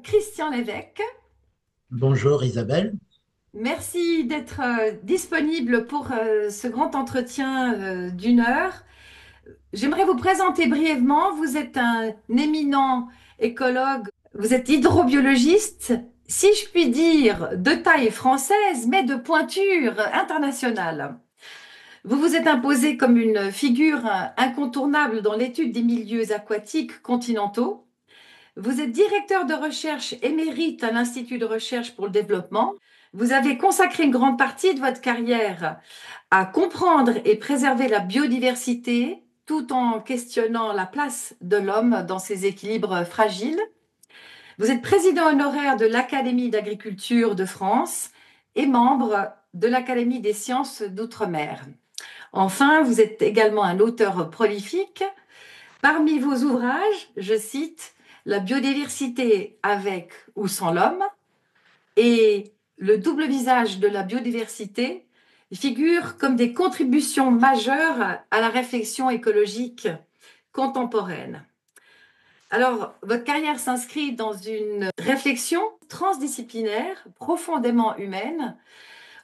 Christian Lévesque. Bonjour Isabelle. Merci d'être disponible pour ce grand entretien d'une heure. J'aimerais vous présenter brièvement. Vous êtes un éminent écologue, vous êtes hydrobiologiste, si je puis dire, de taille française, mais de pointure internationale. Vous vous êtes imposé comme une figure incontournable dans l'étude des milieux aquatiques continentaux. Vous êtes directeur de recherche émérite à l'Institut de recherche pour le développement. Vous avez consacré une grande partie de votre carrière à comprendre et préserver la biodiversité tout en questionnant la place de l'homme dans ses équilibres fragiles. Vous êtes président honoraire de l'Académie d'agriculture de France et membre de l'Académie des sciences d'outre-mer. Enfin, vous êtes également un auteur prolifique. Parmi vos ouvrages, je cite La biodiversité avec ou sans l'homme et Le double visage de la biodiversité figurent comme des contributions majeures à la réflexion écologique contemporaine. Alors, votre carrière s'inscrit dans une réflexion transdisciplinaire, profondément humaine,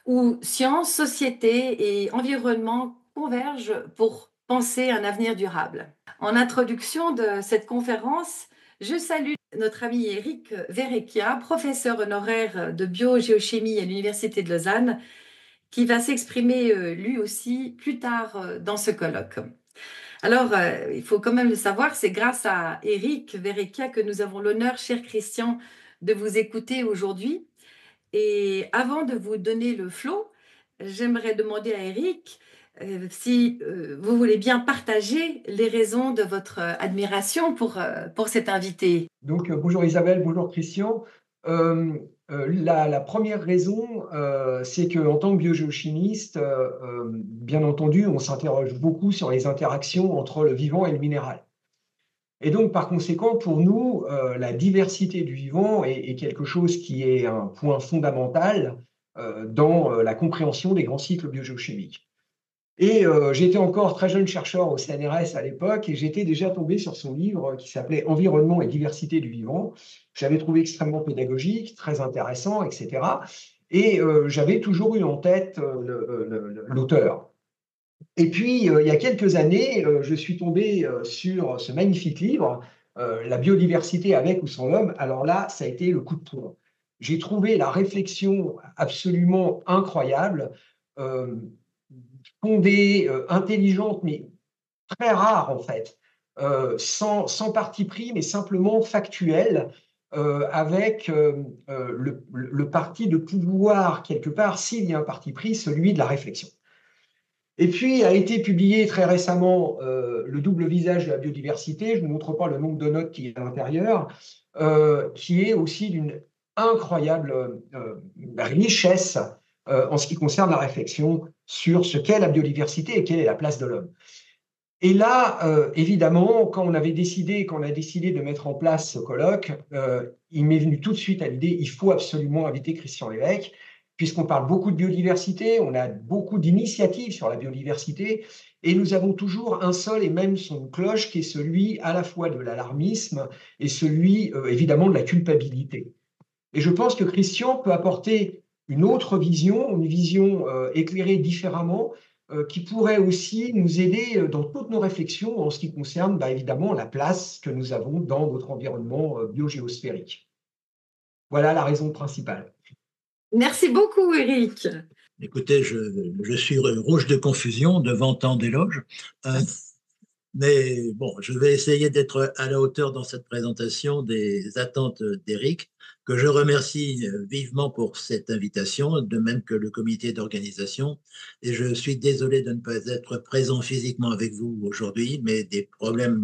où science, société et environnement convergent pour penser un avenir durable. En introduction de cette conférence, je salue notre ami Éric Verrecchia, professeur honoraire de biogéochimie à l'Université de Lausanne, qui va s'exprimer lui aussi plus tard dans ce colloque. Alors, il faut quand même le savoir, c'est grâce à Éric Verrecchia que nous avons l'honneur, cher Christian, de vous écouter aujourd'hui. Et avant de vous donner le flot, j'aimerais demander à Eric si vous voulez bien partager les raisons de votre admiration pour cet invité. Donc, bonjour Isabelle, bonjour Christian. La première raison, c'est qu'en tant que biogéochimiste, bien entendu, on s'interroge beaucoup sur les interactions entre le vivant et le minéral. Et donc, par conséquent, pour nous, la diversité du vivant est quelque chose qui est un point fondamental dans la compréhension des grands cycles biogéochimiques. Et j'étais encore très jeune chercheur au CNRS à l'époque et j'étais déjà tombé sur son livre qui s'appelait Environnement et diversité du vivant. J'avais trouvé extrêmement pédagogique, très intéressant, etc. Et j'avais toujours eu en tête l'auteur. Et puis, il y a quelques années, je suis tombé sur ce magnifique livre, La biodiversité avec ou sans l'homme. Alors là, ça a été le coup de poing. J'ai trouvé la réflexion absolument incroyable. Euh, Fondée, intelligente, mais très rare en fait, sans parti pris, mais simplement factuelle, avec le parti de pouvoir, quelque part, s'il y a un parti pris, celui de la réflexion. Et puis a été publié très récemment Le double visage de la biodiversité, je ne montre pas le nombre de notes qui est à l'intérieur, qui est aussi d'une incroyable richesse en ce qui concerne la réflexion sur ce qu'est la biodiversité et quelle est la place de l'homme. Et là, évidemment, quand on a décidé de mettre en place ce colloque, il m'est venu tout de suite à l'idée, il faut absolument inviter Christian Lévesque, puisqu'on parle beaucoup de biodiversité, on a beaucoup d'initiatives sur la biodiversité, et nous avons toujours un seul et même son de cloche, qui est celui à la fois de l'alarmisme et celui, évidemment, de la culpabilité. Et je pense que Christian peut apporter une vision éclairée différemment, qui pourrait aussi nous aider dans toutes nos réflexions en ce qui concerne évidemment la place que nous avons dans notre environnement biogéosphérique. Voilà la raison principale. Merci beaucoup, Eric. Écoutez, je suis rouge de confusion devant tant d'éloges. Mais bon, je vais essayer d'être à la hauteur dans cette présentation des attentes d'Éric, que je remercie vivement pour cette invitation, de même que le comité d'organisation. Et je suis désolé de ne pas être présent physiquement avec vous aujourd'hui, mais des problèmes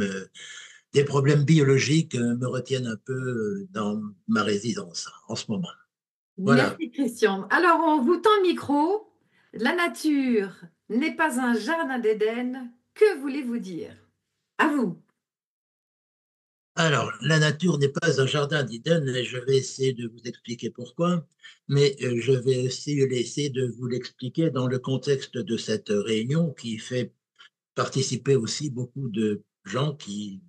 biologiques me retiennent un peu dans ma résidence en ce moment. Voilà. Merci, Christian. Alors, on vous tend le micro. La nature n'est pas un jardin d'Éden. Que voulez-vous dire? À vous. Alors, la nature n'est pas un jardin d'Éden et je vais essayer de vous expliquer pourquoi, mais je vais aussi essayer de vous l'expliquer dans le contexte de cette réunion qui fait participer aussi beaucoup de gens qui,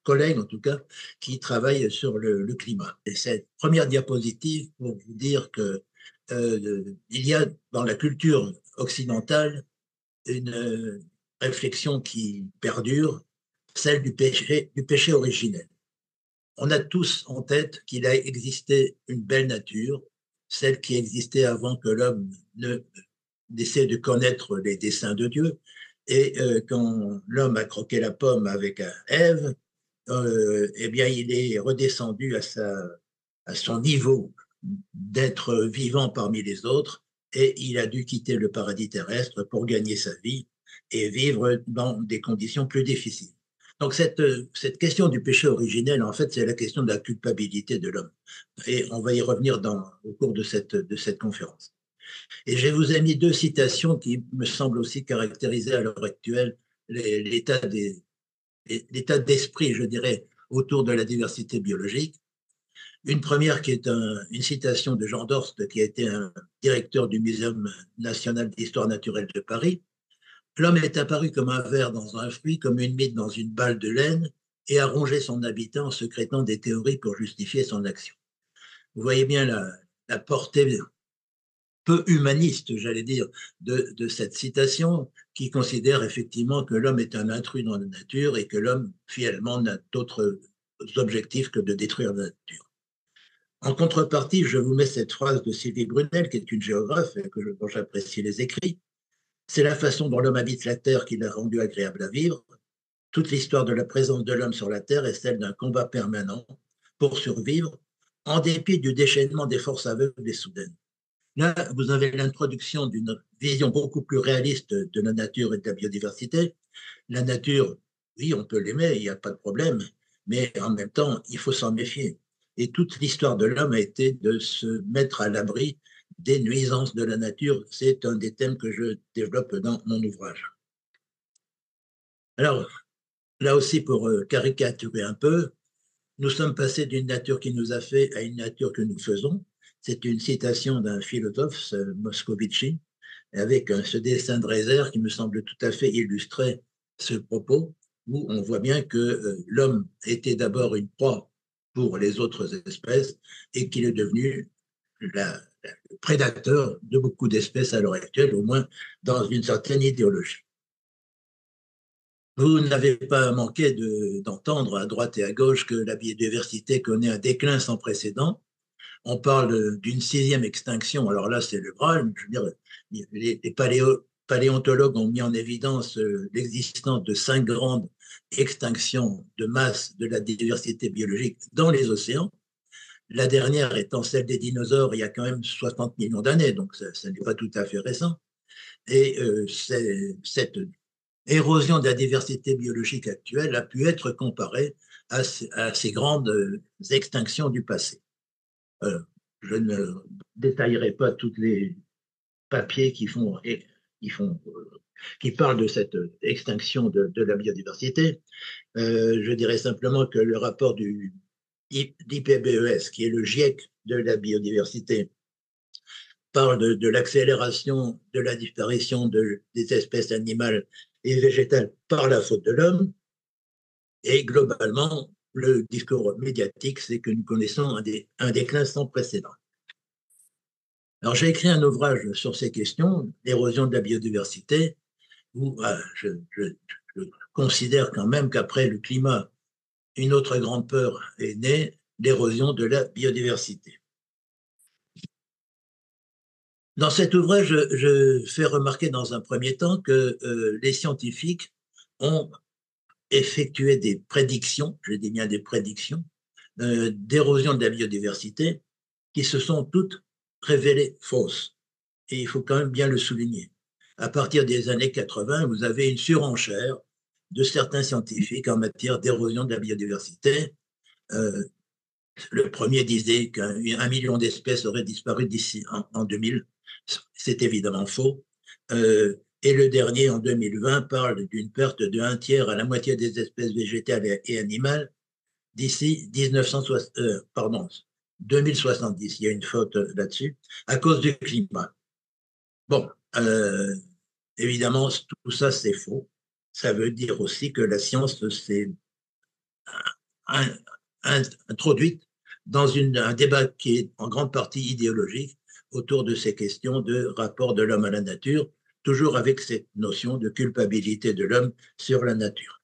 collègues, en tout cas, qui travaillent sur le climat. Et cette première diapositive pour vous dire que il y a dans la culture occidentale une réflexion qui perdure, celle du péché originel. On a tous en tête qu'il a existé une belle nature, celle qui existait avant que l'homme ne d'essayer de connaître les desseins de Dieu. Et quand l'homme a croqué la pomme avec Ève, eh bien, il est redescendu à son niveau d'être vivant parmi les autres et il a dû quitter le paradis terrestre pour gagner sa vie et vivre dans des conditions plus difficiles. Donc cette question du péché originel, en fait, c'est la question de la culpabilité de l'homme. Et on va y revenir au cours de cette conférence. Et je vous ai mis deux citations qui me semblent aussi caractériser à l'heure actuelle l'état d'esprit, je dirais, autour de la diversité biologique. Une première qui est une citation de Jean Dorst, qui a été un directeur du Muséum national d'histoire naturelle de Paris. L'homme est apparu comme un ver dans un fruit, comme une mythe dans une balle de laine, et a rongé son habitat en secrétant des théories pour justifier son action. Vous voyez bien la portée peu humaniste, j'allais dire, de cette citation, qui considère effectivement que l'homme est un intrus dans la nature et que l'homme, finalement, n'a d'autres objectifs que de détruire la nature. En contrepartie, je vous mets cette phrase de Sylvie Brunel, qui est une géographe et dont j'apprécie les écrits. C'est la façon dont l'homme habite la Terre qui l'a rendu agréable à vivre. Toute l'histoire de la présence de l'homme sur la Terre est celle d'un combat permanent pour survivre, en dépit du déchaînement des forces aveugles et soudaines. Là, vous avez l'introduction d'une vision beaucoup plus réaliste de la nature et de la biodiversité. La nature, oui, on peut l'aimer, il n'y a pas de problème, mais en même temps, il faut s'en méfier. Et toute l'histoire de l'homme a été de se mettre à l'abri des nuisances de la nature. C'est un des thèmes que je développe dans mon ouvrage. Alors, là aussi, pour caricaturer un peu, nous sommes passés d'une nature qui nous a fait à une nature que nous faisons. C'est une citation d'un philosophe, Moscovici, avec ce dessin de réserve qui me semble tout à fait illustrer ce propos, où on voit bien que l'homme était d'abord une proie pour les autres espèces et qu'il est devenu le prédateur de beaucoup d'espèces à l'heure actuelle, au moins dans une certaine idéologie. Vous n'avez pas manqué d'entendre à droite et à gauche que la biodiversité connaît un déclin sans précédent. On parle d'une 6e extinction. Alors là, c'est le Graal. Je veux dire, les paléontologues ont mis en évidence l'existence de 5 grandes extinctions de masse de la diversité biologique dans les océans. La dernière étant celle des dinosaures il y a quand même 60 millions d'années, donc ça n'est pas tout à fait récent. Et cette érosion de la diversité biologique actuelle a pu être comparée à ces grandes extinctions du passé. Je ne détaillerai pas tous les papiers qui parlent de cette extinction de la biodiversité. Je dirais simplement que le rapport du l'IPBES, qui est le GIEC de la biodiversité, parle de l'accélération de la disparition des espèces animales et végétales par la faute de l'homme. Et globalement, le discours médiatique, c'est que nous connaissons un déclin sans précédent. Alors, j'ai écrit un ouvrage sur ces questions, l'érosion de la biodiversité, où je considère quand même qu'après le climat, une autre grande peur est née, l'érosion de la biodiversité. Dans cet ouvrage, je fais remarquer dans un premier temps que les scientifiques ont effectué des prédictions, je dis bien des prédictions, d'érosion de la biodiversité qui se sont toutes révélées fausses. Et il faut quand même bien le souligner. À partir des années 80, vous avez une surenchère de certains scientifiques en matière d'érosion de la biodiversité. Le premier disait qu'1 million d'espèces auraient disparu d'ici en 2000. C'est évidemment faux. Et le dernier, en 2020, parle d'une perte de 1/3 à la moitié des espèces végétales et animales d'ici 2070. Il y a une faute là-dessus, à cause du climat. Bon, évidemment, tout ça, c'est faux. Ça veut dire aussi que la science s'est in- introduite dans un débat qui est en grande partie idéologique autour de ces questions de rapport de l'homme à la nature, toujours avec cette notion de culpabilité de l'homme sur la nature.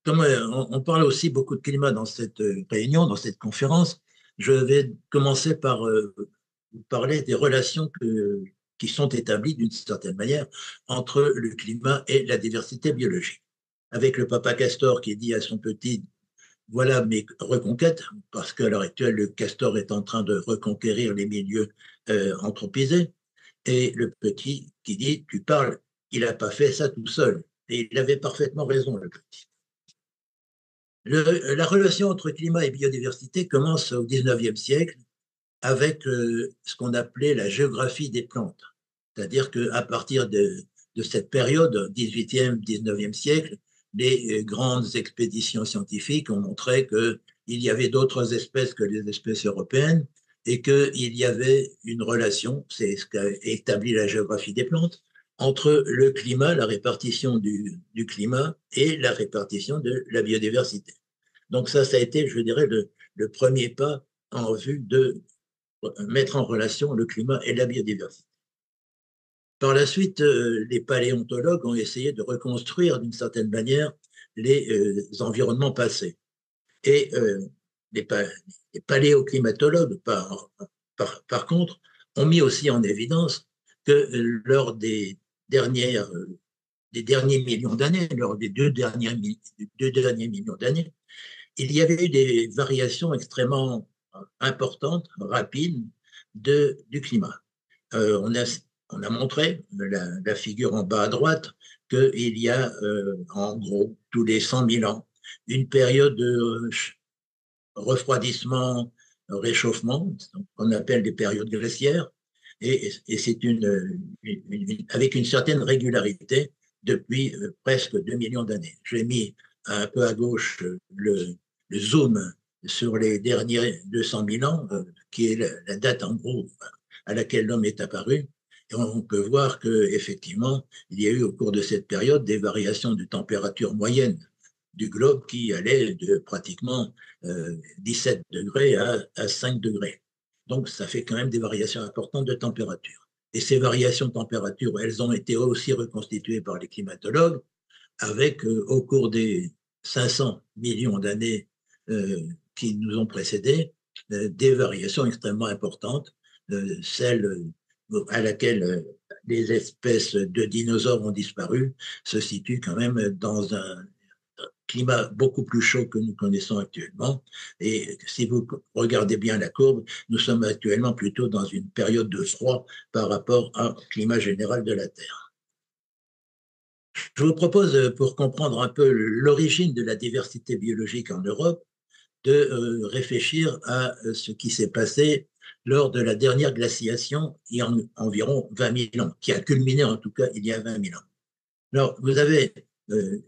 Comme on parle aussi beaucoup de climat dans cette réunion, dans cette conférence, je vais commencer par parler des relations qui sont établies d'une certaine manière entre le climat et la diversité biologique. Avec le papa castor qui dit à son petit, voilà mes reconquêtes, parce qu'à l'heure actuelle, le castor est en train de reconquérir les milieux anthropisés, et le petit qui dit, tu parles, il n'a pas fait ça tout seul. Et il avait parfaitement raison, le petit. La relation entre climat et biodiversité commence au 19e siècle avec ce qu'on appelait la géographie des plantes. C'est-à-dire qu'à partir de cette période, 18e, 19e siècle, les grandes expéditions scientifiques ont montré qu'il y avait d'autres espèces que les espèces européennes et qu'il y avait une relation, c'est ce qu'a établi la géographie des plantes, entre le climat, la répartition du climat et la répartition de la biodiversité. Donc ça a été, je dirais, le premier pas en vue de mettre en relation le climat et la biodiversité. Par la suite, les paléontologues ont essayé de reconstruire d'une certaine manière les environnements passés. Et les paléoclimatologues, par contre, ont mis aussi en évidence que lors des derniers millions d'années, lors des deux derniers millions d'années, il y avait eu des variations extrêmement importantes, rapides du climat. On a montré, la figure en bas à droite, qu'il y a en gros tous les 100 000 ans une période de refroidissement, réchauffement, qu'on appelle des périodes glaciaires, et c'est avec une certaine régularité depuis presque 2 millions d'années. J'ai mis un peu à gauche le zoom sur les derniers 200 000 ans, qui est la date en gros à laquelle l'homme est apparu. Et on peut voir qu'effectivement, il y a eu au cours de cette période des variations de température moyenne du globe qui allait de pratiquement 17 degrés à 5 degrés. Donc, ça fait quand même des variations importantes de température. Et ces variations de température, elles ont été aussi reconstituées par les climatologues avec, au cours des 500 millions d'années qui nous ont précédés, des variations extrêmement importantes, celles à laquelle les espèces de dinosaures ont disparu, se situent quand même dans un climat beaucoup plus chaud que nous connaissons actuellement. Et si vous regardez bien la courbe, nous sommes actuellement plutôt dans une période de froid par rapport au climat général de la Terre. Je vous propose, pour comprendre un peu l'origine de la diversité biologique en Europe, de réfléchir à ce qui s'est passé lors de la dernière glaciation il y a environ 20 000 ans, qui a culminé en tout cas il y a 20 000 ans. Alors, vous avez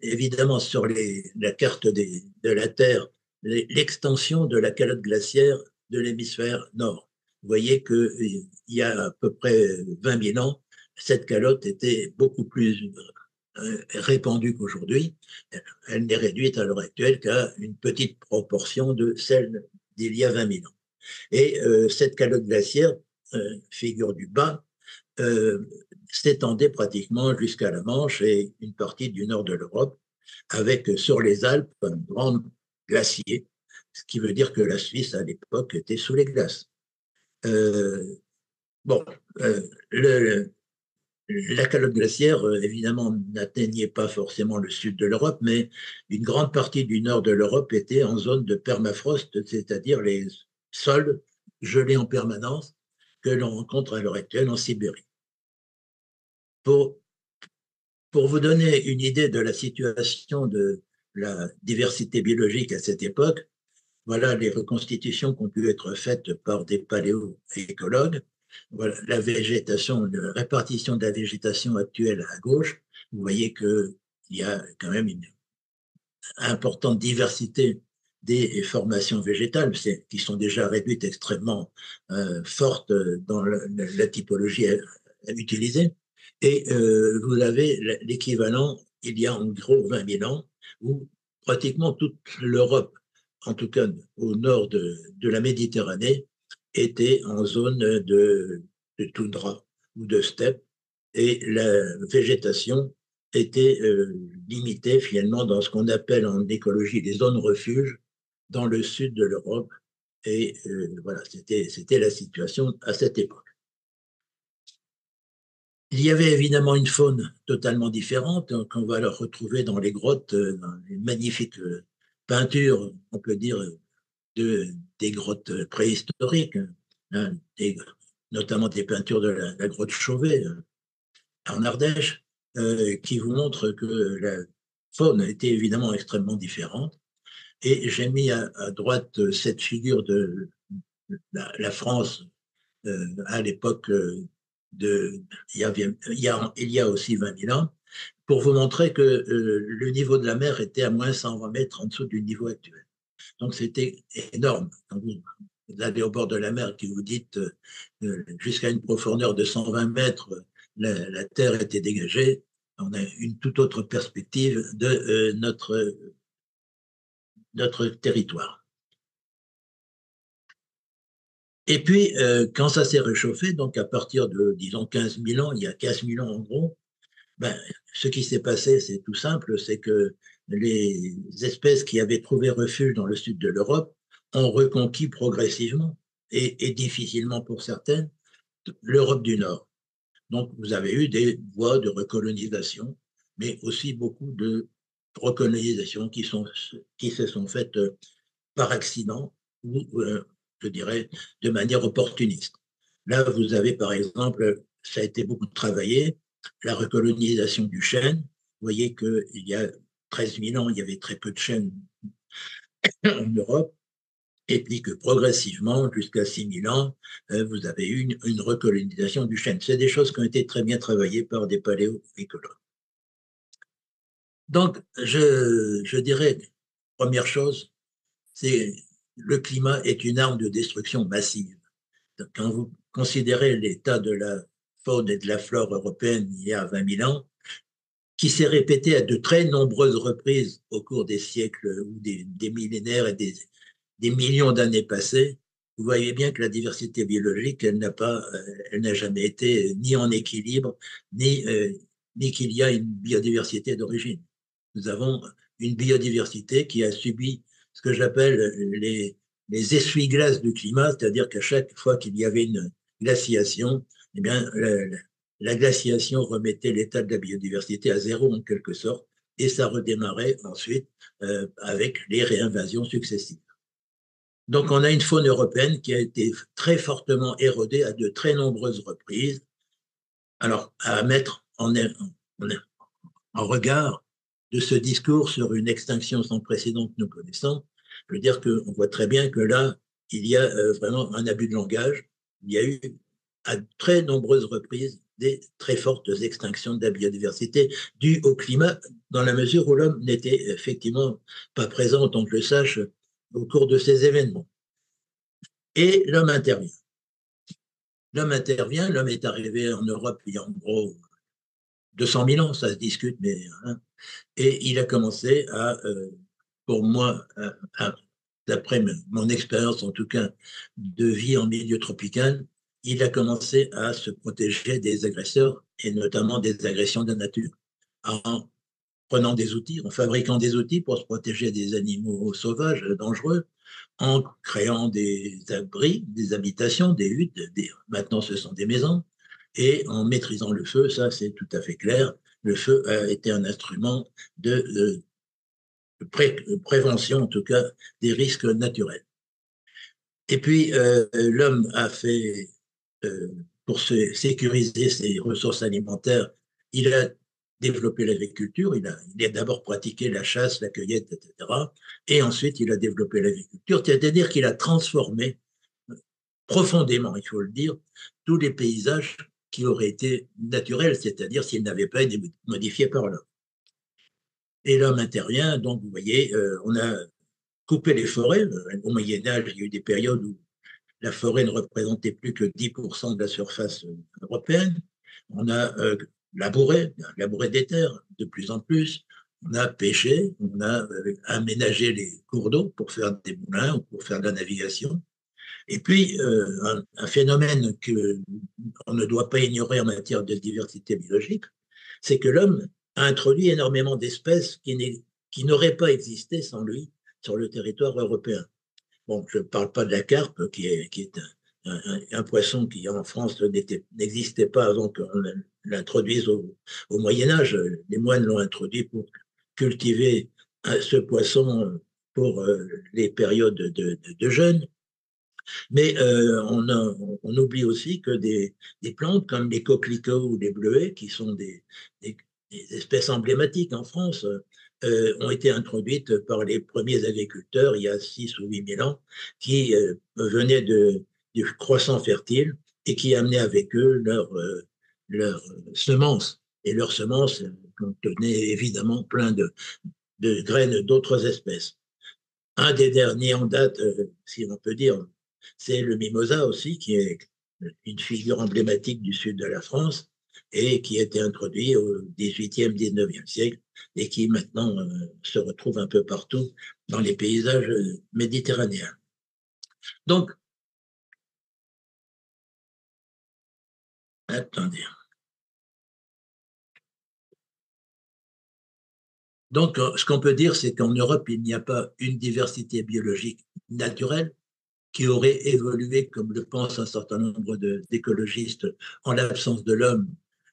évidemment sur la carte de la Terre l'extension de la calotte glaciaire de l'hémisphère nord. Vous voyez qu'il y a à peu près 20 000 ans, cette calotte était beaucoup plus répandue qu'aujourd'hui. Elle n'est réduite à l'heure actuelle qu'à une petite proportion de celle d'il y a 20 000 ans. Et cette calotte glaciaire, figure du bas, s'étendait pratiquement jusqu'à la Manche et une partie du nord de l'Europe, avec sur les Alpes un grand glacier, ce qui veut dire que la Suisse à l'époque était sous les glaces. Bon, la calotte glaciaire, évidemment, n'atteignait pas forcément le sud de l'Europe, mais une grande partie du nord de l'Europe était en zone de permafrost, c'est-à-dire les sols gelés en permanence que l'on rencontre à l'heure actuelle en Sibérie. Pour vous donner une idée de la situation de la diversité biologique à cette époque, voilà les reconstitutions qui ont pu être faites par des paléoécologues. Voilà la végétation, la répartition de la végétation actuelle à gauche. Vous voyez qu'il y a quand même une importante diversité des formations végétales qui sont déjà réduites extrêmement fortes dans la typologie utilisée. Et vous avez l'équivalent, il y a en gros 20 000 ans, où pratiquement toute l'Europe, en tout cas au nord de la Méditerranée, était en zone de toundra ou de steppe, et la végétation était limitée finalement dans ce qu'on appelle en écologie les zones refuges dans le sud de l'Europe. Et voilà, c'était la situation à cette époque. Il y avait évidemment une faune totalement différente qu'on va la retrouver dans les grottes, dans les magnifiques peintures, on peut dire, des grottes préhistoriques, hein, notamment des peintures de la grotte Chauvet en Ardèche, qui vous montrent que la faune était évidemment extrêmement différente. Et j'ai mis à droite cette figure de la France à l'époque il y a aussi 20 000 ans, pour vous montrer que le niveau de la mer était à moins 120 mètres en dessous du niveau actuel. Donc c'était énorme. Quand vous allez au bord de la mer, qui vous dites jusqu'à une profondeur de 120 mètres, la terre était dégagée, on a une toute autre perspective de notre territoire. Et puis, quand ça s'est réchauffé, donc à partir de, disons, 15 000 ans, il y a 15 000 ans en gros, ben, ce qui s'est passé, c'est tout simple, c'est que les espèces qui avaient trouvé refuge dans le sud de l'Europe ont reconquis progressivement et difficilement pour certaines l'Europe du Nord. Donc, vous avez eu des voies de recolonisation, mais aussi beaucoup de recolonisations qui se sont faites par accident ou, je dirais, de manière opportuniste. Là, vous avez par exemple, ça a été beaucoup travaillé, la recolonisation du chêne. Vous voyez qu'il y a 13 000 ans, il y avait très peu de chêne en Europe, et puis que progressivement, jusqu'à 6 000 ans, vous avez eu une recolonisation du chêne. C'est des choses qui ont été très bien travaillées par des paléoécologues. Donc, je dirais, première chose, c'est le climat est une arme de destruction massive. Quand vous considérez l'état de la faune et de la flore européenne il y a 20 000 ans, qui s'est répété à de très nombreuses reprises au cours des siècles ou des millénaires et des millions d'années passées, vous voyez bien que la diversité biologique, elle n'a jamais été ni en équilibre, ni qu'il y a une biodiversité d'origine. Nous avons une biodiversité qui a subi ce que j'appelle les essuie-glaces du climat, c'est-à-dire qu'à chaque fois qu'il y avait une glaciation, eh bien, la glaciation remettait l'état de la biodiversité à zéro en quelque sorte, et ça redémarrait ensuite avec les réinvasions successives. Donc on a une faune européenne qui a été très fortement érodée à de très nombreuses reprises. Alors, à mettre en regard de ce discours sur une extinction sans précédent que nous connaissons, je veux dire qu'on voit très bien que là, il y a vraiment un abus de langage. Il y a eu à très nombreuses reprises des très fortes extinctions de la biodiversité dues au climat, dans la mesure où l'homme n'était effectivement pas présent, autant que je sache, au cours de ces événements. Et l'homme intervient. L'homme est arrivé en Europe il y a en gros 200 000 ans, ça se discute, mais hein, et il a commencé pour moi, d'après mon expérience en tout cas de vie en milieu tropical, il a commencé à se protéger des agresseurs et notamment des agressions de la nature en prenant des outils, en fabriquant des outils pour se protéger des animaux sauvages dangereux, en créant des abris, des habitations, des huttes, maintenant ce sont des maisons, et en maîtrisant le feu, ça c'est tout à fait clair. Le feu a été un instrument de prévention, en tout cas, des risques naturels. Et puis, l'homme a fait, pour sécuriser ses ressources alimentaires, il a développé l'agriculture, il a d'abord pratiqué la chasse, la cueillette, etc. Et ensuite, il a développé l'agriculture, c'est-à-dire qu'il a transformé profondément, il faut le dire, tous les paysages qui auraient été naturels, c'est-à-dire s'ils n'avaient pas été modifiés par l'homme. Et l'homme intervient, donc vous voyez, on a coupé les forêts. Au Moyen-Âge, il y a eu des périodes où la forêt ne représentait plus que 10% de la surface européenne. On a labouré des terres de plus en plus. on a pêché, on a aménagé les cours d'eau pour faire des moulins ou pour faire de la navigation. Et puis, un phénomène qu'on ne doit pas ignorer en matière de diversité biologique, c'est que l'homme a introduit énormément d'espèces qui n'auraient pas existé sans lui sur le territoire européen. Bon, je ne parle pas de la carpe, qui est un poisson qui en France n'existait pas avant qu'on l'introduise au Moyen Âge. Les moines l'ont introduit pour cultiver ce poisson pour les périodes de jeûne. Mais on oublie aussi que des plantes comme les coquelicots ou les bleuets, qui sont des espèces emblématiques en France, ont été introduites par les premiers agriculteurs il y a 6 ou 8 000 ans, qui venaient du croissant fertile et qui amenaient avec eux leurs semences. Et leurs semences contenaient évidemment plein de graines d'autres espèces. Un des derniers en date, si on peut dire, c'est le mimosa aussi, qui est une figure emblématique du sud de la France et qui a été introduit au XVIIIe, XIXe siècle et qui maintenant se retrouve un peu partout dans les paysages méditerranéens. Donc, attendez. Donc, ce qu'on peut dire, c'est qu'en Europe, il n'y a pas une diversité biologique naturelle qui aurait évolué, comme le pensent un certain nombre d'écologistes, en l'absence de l'homme,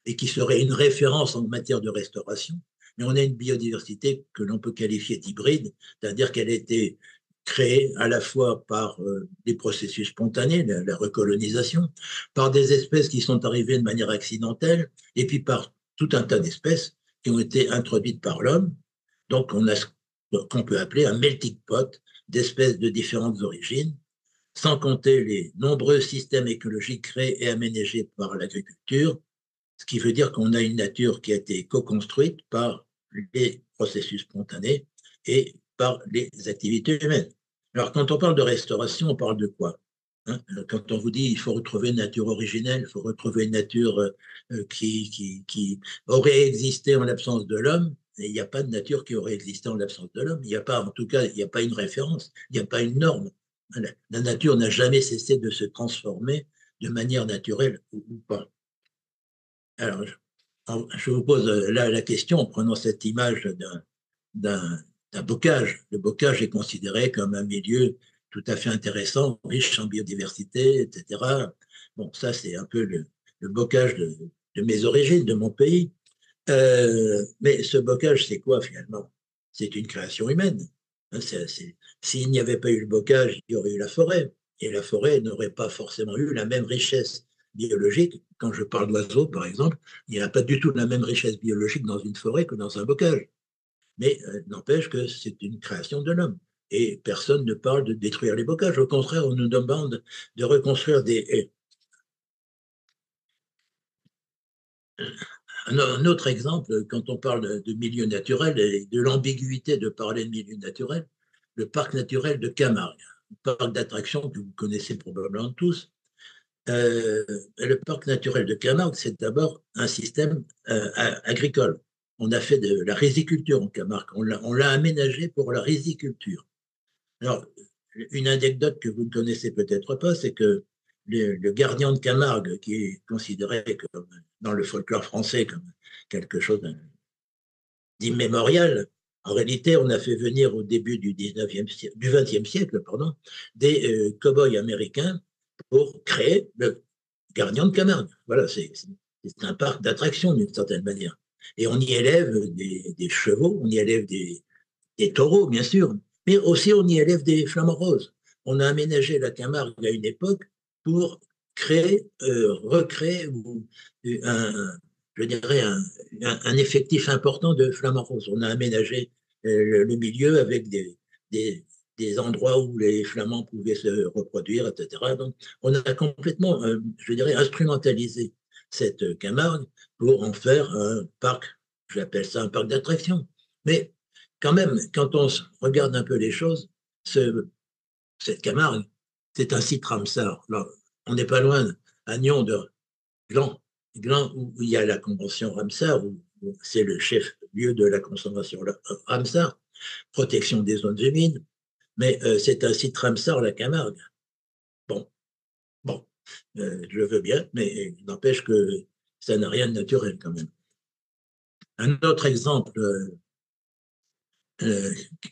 et qui serait une référence en matière de restauration. Mais on a une biodiversité que l'on peut qualifier d'hybride, c'est-à-dire qu'elle a été créée à la fois par des processus spontanés, la recolonisation, par des espèces qui sont arrivées de manière accidentelle, et puis par tout un tas d'espèces qui ont été introduites par l'homme. Donc, on a ce qu'on peut appeler un melting pot d'espèces de différentes origines, sans compter les nombreux systèmes écologiques créés et aménagés par l'agriculture, ce qui veut dire qu'on a une nature qui a été co-construite par les processus spontanés et par les activités humaines. Alors, quand on parle de restauration, on parle de quoi? Quand on vous dit qu'il faut retrouver une nature originelle, il faut retrouver une nature qui aurait existé en l'absence de l'homme, il n'y a pas de nature qui aurait existé en l'absence de l'homme. Il n'y a pas, en tout cas, il n'y a pas une référence, il n'y a pas une norme. La nature n'a jamais cessé de se transformer de manière naturelle ou pas. Alors, je vous pose là la question en prenant cette image d'un bocage. Le bocage est considéré comme un milieu tout à fait intéressant, riche en biodiversité, etc. Bon, ça, c'est un peu le bocage de mes origines, de mon pays. Mais ce bocage, c'est quoi finalement? C'est une création humaine. S'il n'y avait pas eu le bocage, il y aurait eu la forêt. Et la forêt n'aurait pas forcément eu la même richesse biologique. Quand je parle d'oiseaux, par exemple, il n'y a pas du tout la même richesse biologique dans une forêt que dans un bocage. Mais n'empêche que c'est une création de l'homme. Et personne ne parle de détruire les bocages. Au contraire, on nous demande de reconstruire des haies. Un autre exemple, quand on parle de milieu naturel et de l'ambiguïté de parler de milieu naturel, le parc naturel de Camargue, un parc d'attractions que vous connaissez probablement tous. Le parc naturel de Camargue, c'est d'abord un système agricole. On a fait de la riziculture en Camargue, on l'a aménagé pour la riziculture. Alors, une anecdote que vous ne connaissez peut-être pas, c'est que le gardien de Camargue, qui est considéré comme, dans le folklore français comme quelque chose d'immémorial, en réalité, on a fait venir au début du XXe siècle, des cow-boys américains pour créer le gardien de Camargue. Voilà, c'est un parc d'attractions d'une certaine manière. Et on y élève des chevaux, on y élève des taureaux, bien sûr, mais aussi on y élève des flamants roses. On a aménagé la Camargue à une époque pour recréer je dirais un effectif important de flamants roses. On a aménagé le milieu avec des endroits où les flamands pouvaient se reproduire, etc. Donc, on a complètement, je dirais, instrumentalisé cette Camargue pour en faire un parc, j'appelle ça un parc d'attractions. Mais quand même, quand on regarde un peu les choses, cette Camargue, c'est un site Ramsar. Alors, on n'est pas loin à Nyon de Gland, où il y a la convention Ramsar, où c'est le chef lieu de la consommation Ramsar, protection des zones humides, mais c'est un site Ramsar, la Camargue. Bon, bon, je veux bien, mais il n'empêche que ça n'a rien de naturel quand même. Un autre exemple,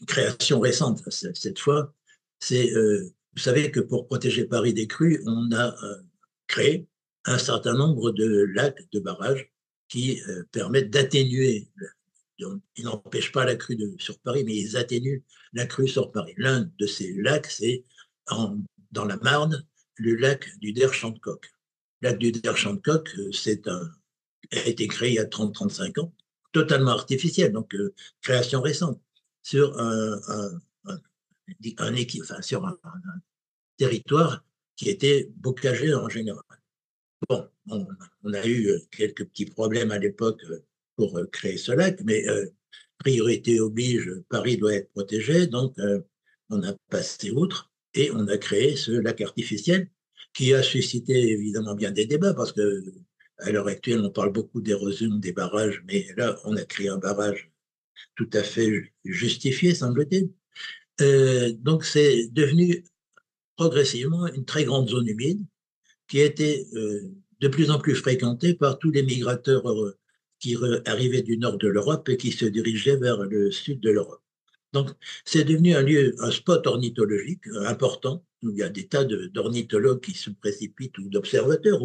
création récente cette fois, c'est, vous savez que pour protéger Paris des crues, on a créé un certain nombre de lacs, de barrages qui permettent d'atténuer. Ils n'empêchent pas la crue sur Paris, mais ils atténuent la crue sur Paris. L'un de ces lacs, c'est dans la Marne, le lac du Der-Chantecoq. Le lac du Der-Chantecoq, a été créé il y a 30-35 ans, totalement artificiel, donc création récente, sur sur un territoire qui était bocagé en général. Bon, on a eu quelques petits problèmes à l'époque pour créer ce lac, mais priorité oblige, Paris doit être protégé, donc on a passé outre et on a créé ce lac artificiel qui a suscité évidemment bien des débats parce que à l'heure actuelle, on parle beaucoup d'érosion des barrages, mais là, on a créé un barrage tout à fait justifié, semble-t-il. Donc, c'est devenu progressivement une très grande zone humide qui a été de plus en plus fréquentée par tous les migrateurs qui arrivaient du nord de l'Europe et qui se dirigeaient vers le sud de l'Europe. Donc, c'est devenu un spot ornithologique important, où il y a des tas d'ornithologues qui se précipitent ou d'observateurs.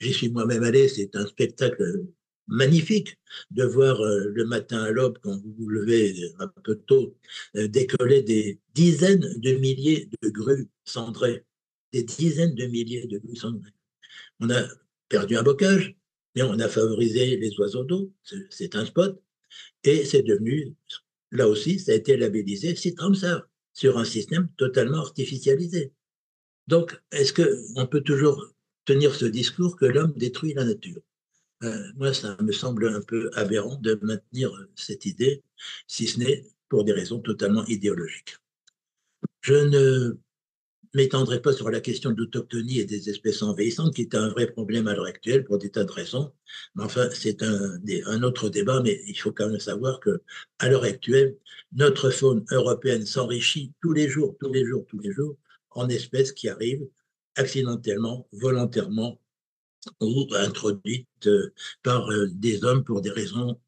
J'y suis moi-même allé, c'est un spectacle magnifique de voir le matin à l'aube, quand vous vous levez un peu tôt, décoller des dizaines de milliers de grues cendrées. Des dizaines de milliers de grues cendrées. On a perdu un bocage, mais on a favorisé les oiseaux d'eau, c'est un spot, et c'est devenu, là aussi, ça a été labellisé site Ramsar, sur un système totalement artificialisé. Donc, est-ce qu'on peut toujours tenir ce discours que l'homme détruit la nature? Moi, ça me semble un peu aberrant de maintenir cette idée, si ce n'est pour des raisons totalement idéologiques. Je ne m'étendrai pas sur la question de l'autochtonie et des espèces envahissantes, qui est un vrai problème à l'heure actuelle pour des tas de raisons. Mais enfin, c'est un autre débat, mais il faut quand même savoir qu'à l'heure actuelle, notre faune européenne s'enrichit tous les jours, en espèces qui arrivent accidentellement, volontairement ou introduites par des hommes pour des raisons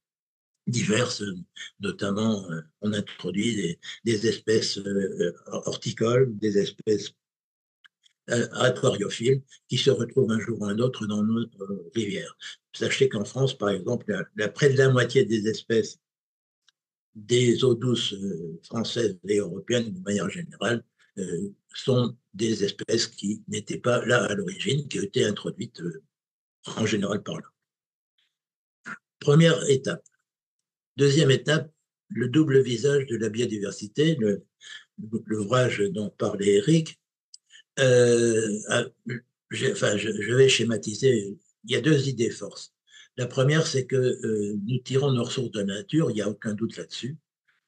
diverses, notamment on introduit des espèces horticoles, des espèces aquariophiles qui se retrouvent un jour ou un autre dans nos rivières. Sachez qu'en France, par exemple, près de la moitié des espèces des eaux douces françaises et européennes, de manière générale, sont des espèces qui n'étaient pas là à l'origine, qui ont été introduites en général par là. Première étape. Deuxième étape, le double visage de la biodiversité, l'ouvrage dont parlait Eric. Je vais schématiser. Il y a deux idées forces. La première, c'est que nous tirons nos ressources de la nature, il n'y a aucun doute là-dessus,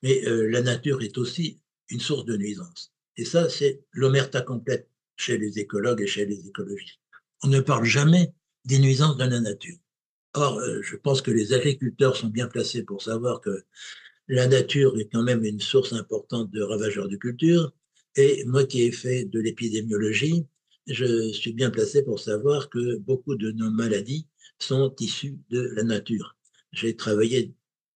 mais la nature est aussi une source de nuisance. Et ça, c'est l'omerta complète chez les écologues et chez les écologistes. On ne parle jamais des nuisances de la nature. Or, je pense que les agriculteurs sont bien placés pour savoir que la nature est quand même une source importante de ravageurs de culture. Et moi qui ai fait de l'épidémiologie, je suis bien placé pour savoir que beaucoup de nos maladies sont issues de la nature. J'ai travaillé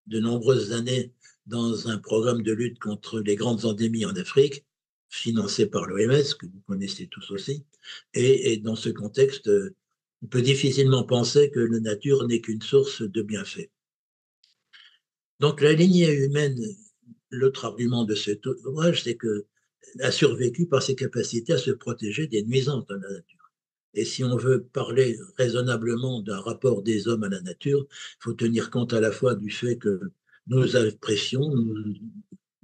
de nombreuses années dans un programme de lutte contre les grandes endémies en Afrique, financé par l'OMS, que vous connaissez tous aussi. Et dans ce contexte, on peut difficilement penser que la nature n'est qu'une source de bienfaits. Donc la lignée humaine, l'autre argument de cet ouvrage, c'est qu'elle a survécu par ses capacités à se protéger des nuisances de la nature. Et si on veut parler raisonnablement d'un rapport des hommes à la nature, il faut tenir compte à la fois du fait que nous apprécions,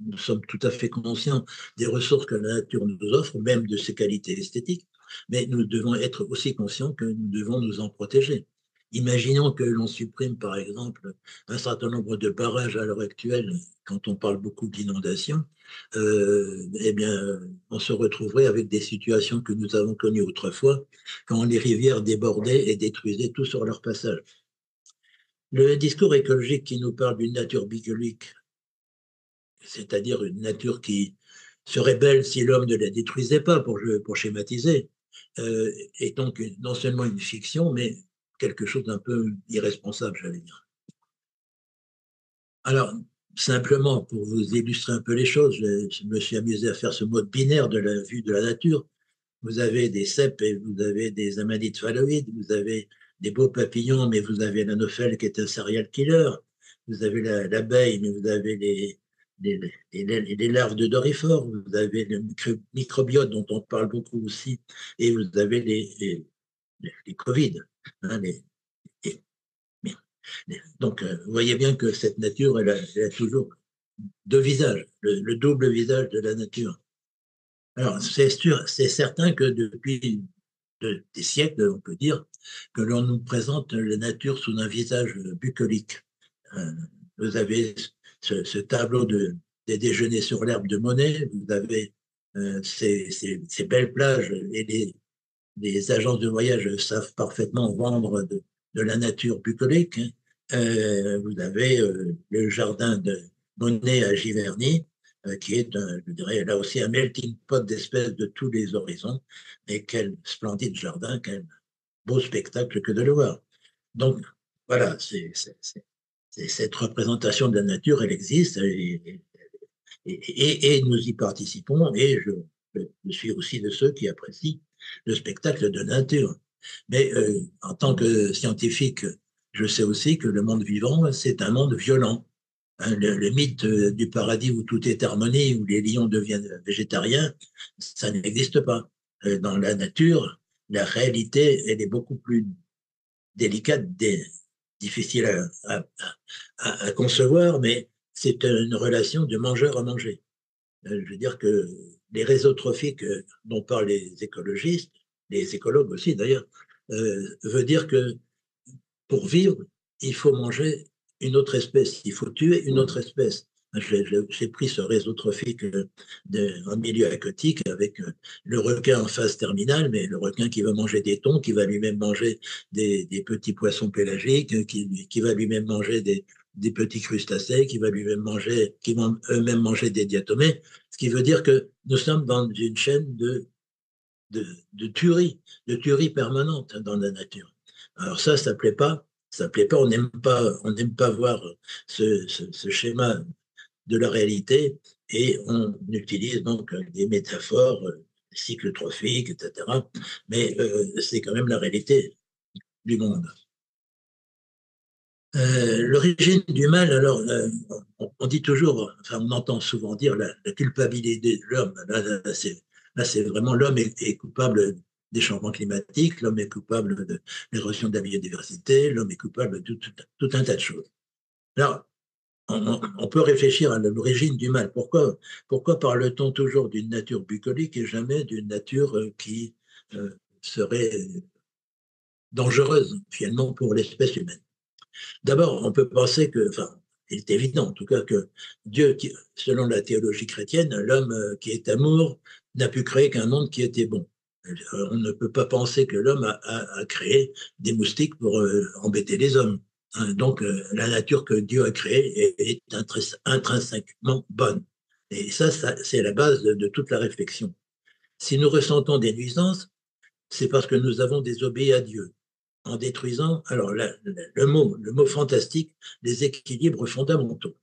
nous sommes tout à fait conscients des ressources que la nature nous offre, même de ses qualités esthétiques, mais nous devons être aussi conscients que nous devons nous en protéger. Imaginons que l'on supprime, par exemple, un certain nombre de barrages à l'heure actuelle, quand on parle beaucoup d'inondations, eh bien, on se retrouverait avec des situations que nous avons connues autrefois, quand les rivières débordaient et détruisaient tout sur leur passage. Le discours écologique qui nous parle d'une nature bucolique, c'est-à-dire une nature qui serait belle si l'homme ne la détruisait pas, pour schématiser, est donc non seulement une fiction, mais quelque chose d'un peu irresponsable, j'allais dire. Alors, simplement, pour vous illustrer un peu les choses, je me suis amusé à faire ce mode binaire de la vue de la nature. Vous avez des cèpes et vous avez des amanites phalloïdes, vous avez des beaux papillons, mais vous avez l'anophèle qui est un serial killer, vous avez l'abeille, mais vous avez les larves de dorifores, vous avez le microbiote dont on parle beaucoup aussi, et vous avez les Covid. Hein, donc, vous voyez bien que cette nature, elle a toujours deux visages, le double visage de la nature. Alors, c'est sûr, c'est certain que depuis des siècles, on peut dire, que l'on nous présente la nature sous un visage bucolique. Euh, Vous avez ce tableau des déjeuners sur l'herbe de Monet, vous avez ces belles plages, et les agences de voyage savent parfaitement vendre de la nature bucolique, hein. Vous avez le jardin de Monet à Giverny, qui est, je dirais, là aussi un melting pot d'espèces de tous les horizons. Et quel splendide jardin, quel beau spectacle que de le voir. Donc, voilà, cette représentation de la nature, elle existe, et nous y participons, et je suis aussi de ceux qui apprécient le spectacle de nature. Mais en tant que scientifique, je sais aussi que le monde vivant, c'est un monde violent. Hein, le mythe du paradis où tout est harmonie, où les lions deviennent végétariens, ça n'existe pas. Dans la nature, la réalité, elle est beaucoup plus délicate, difficile à concevoir, mais c'est une relation de mangeur à manger. Je veux dire que les réseaux trophiques dont parlent les écologistes, les écologues aussi d'ailleurs, veut dire que pour vivre, il faut manger une autre espèce, il faut tuer une autre espèce. J'ai pris ce réseau trophique en milieu aquatique avec le requin en phase terminale, mais le requin qui va manger des thons, qui va lui-même manger des petits poissons pélagiques, qui va lui-même manger des petits crustacés, qui vont eux-mêmes manger des diatomées, ce qui veut dire que nous sommes dans une chaîne de tuerie permanente dans la nature. Alors ça plaît pas. Ça plaît pas. On n'aime pas voir ce schéma de la réalité, et on utilise donc des métaphores, cycles trophiques, etc. Mais c'est quand même la réalité du monde. L'origine du mal, alors, on dit toujours, enfin, on entend souvent dire la culpabilité de l'homme. Là, c'est vraiment l'homme est coupable des changements climatiques, l'homme est coupable de l'érosion de la biodiversité, l'homme est coupable de tout un tas de choses. Alors, on peut réfléchir à l'origine du mal. Pourquoi parle-t-on toujours d'une nature bucolique et jamais d'une nature qui serait dangereuse, finalement, pour l'espèce humaine? D'abord, on peut penser que, enfin, il est évident en tout cas que Dieu, selon la théologie chrétienne, l'homme qui est amour n'a pu créer qu'un monde qui était bon. On ne peut pas penser que l'homme a créé des moustiques pour embêter les hommes. Hein, donc, la nature que Dieu a créée est intrinsèquement bonne. Et ça c'est la base de toute la réflexion. Si nous ressentons des nuisances, c'est parce que nous avons désobéi à Dieu en détruisant, alors le mot fantastique, les équilibres fondamentaux.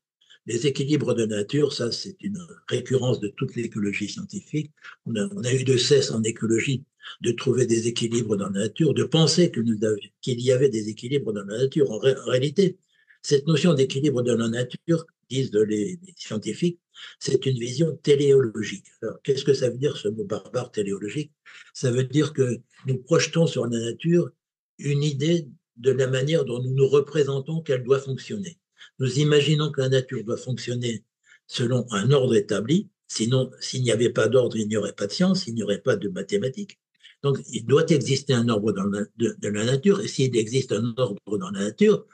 Les équilibres de nature, ça c'est une récurrence de toute l'écologie scientifique. On a eu de cesse en écologie de trouver des équilibres dans la nature, de penser qu'il y avait des équilibres dans la nature. En réalité, cette notion d'équilibre dans la nature, disent les scientifiques, c'est une vision téléologique. Alors, qu'est-ce que ça veut dire ce mot barbare téléologique? Ça veut dire que nous projetons sur la nature une idée de la manière dont nous nous représentons qu'elle doit fonctionner. Nous imaginons que la nature doit fonctionner selon un ordre établi, sinon, s'il n'y avait pas d'ordre, il n'y aurait pas de science, il n'y aurait pas de mathématiques. Donc, il doit exister un ordre de la nature, et s'il existe un ordre dans la nature,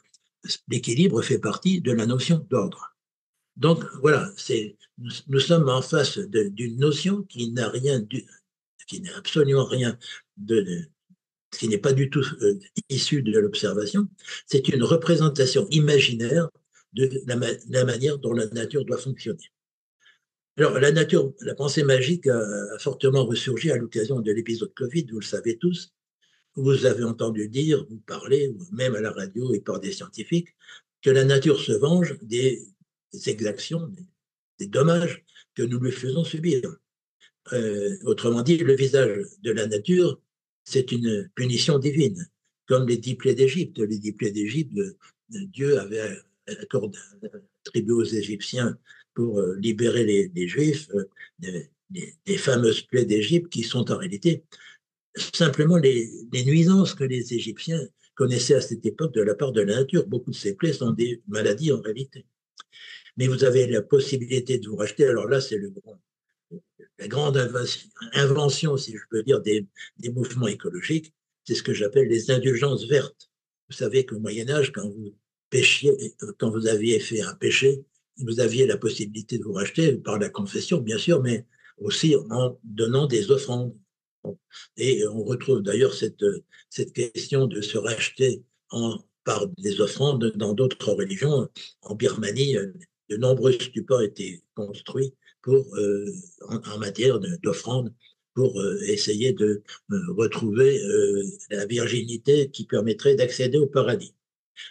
l'équilibre fait partie de la notion d'ordre. Donc, voilà, nous sommes en face d'une notion qui n'a absolument rien ce qui n'est pas du tout issu de l'observation, c'est une représentation imaginaire de la manière dont la nature doit fonctionner. Alors, la pensée magique a fortement ressurgi à l'occasion de l'épisode Covid, vous le savez tous. Vous avez entendu dire, vous parlez, même à la radio et par des scientifiques, que la nature se venge des exactions, des dommages que nous lui faisons subir. Autrement dit, le visage de la nature, c'est une punition divine, comme les 10 plaies d'Égypte. Les 10 plaies d'Égypte, Dieu avait attribué aux Égyptiens pour libérer les Juifs, les fameuses plaies d'Égypte qui sont en réalité simplement les nuisances que les Égyptiens connaissaient à cette époque de la part de la nature. Beaucoup de ces plaies sont des maladies en réalité. Mais vous avez la possibilité de vous racheter. Alors là, c'est la grande invention, si je peux dire, des mouvements écologiques. C'est ce que j'appelle les indulgences vertes. Vous savez qu'au Moyen-Âge, quand vous aviez fait un péché, vous aviez la possibilité de vous racheter par la confession, bien sûr, mais aussi en donnant des offrandes. Et on retrouve d'ailleurs cette question de se racheter par des offrandes dans d'autres religions. En Birmanie, de nombreux stupes étaient construits en matière d'offrandes pour essayer de retrouver la virginité qui permettrait d'accéder au paradis.